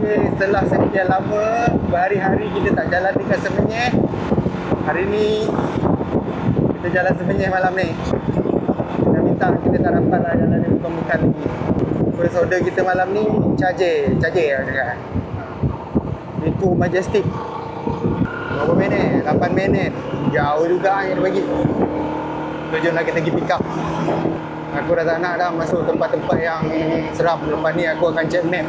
Okay, setelah sekian lama berhari-hari kita tak jalan dekat Semenyih, hari ni kita jalan Semenyih malam ni. Kita minta kita tak dapat lah jalan ni bukan lagi. First order kita malam ni Cajer lah cakap. Itu Majestic. Berapa minit? 8 minit. Jauh juga yang dia bagi. So jom lah kita pergi pick up. Aku dah tak nak dah masuk tempat-tempat yang seram. Lepas ni aku akan check map.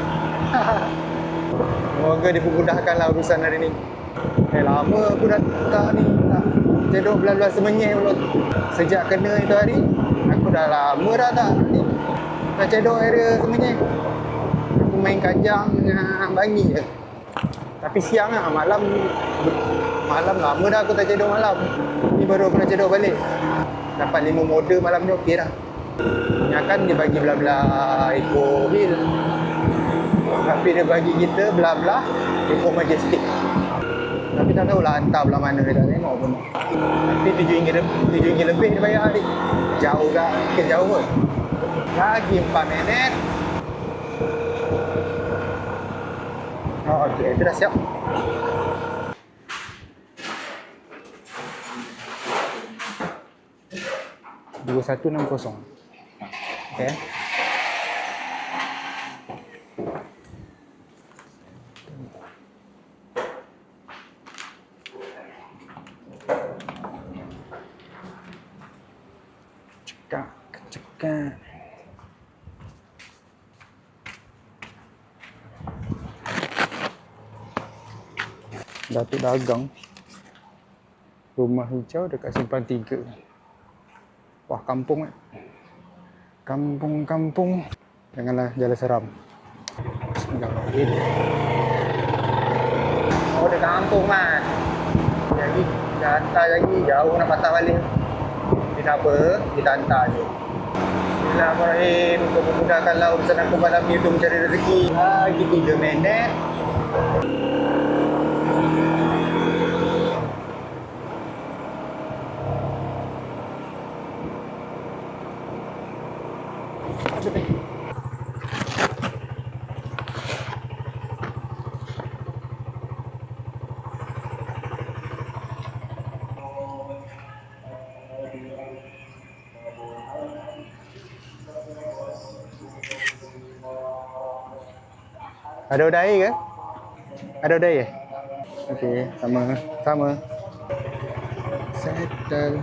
Semoga dipermudahkanlah urusan hari ni. Lama aku dah tak ni, tak cedok belah-belah Semenyih pula. Sejak kena itu hari, aku dah lama dah tak ni, tak cedok area Semenyih. Aku main Kajang dengan Bangi je. Tapi siang lah, malam lama dah aku tak cedok malam. Ni baru aku nak cedok balik. Dapat 5 model malam ni okey dah. Ni akan dia bagi belah-belah Eco Hill. Tapi dia bagi kita belah-belah Eco Majestic. Tapi tak tahulah hantar belah mana dia tak tengok pun. Tapi RM7 lebih dia bayar ni. Jauh dah, mungkin jauh pun. Lagi 4 minit. Oh, okey, itu dah siap. RM2160. Okay. Cekak. Datuk Dagang. Rumah hijau dekat Simpang 3. Wah, kampung kan? Kampung. Janganlah jalan seram. Bismillahirrahmanirrahim. Oh, dekat kampung kan? Jadi, kita hantar lagi. Jauh nak patah balik. Kita apa? Kita hantar je. Bismillahirrahmanirrahim. Untuk memudahkanlah urusan aku malam ni untuk mencari rezeki. Lagi 3 minit. Ada udai air ke? Ada udai air? Okey, sama. Settle.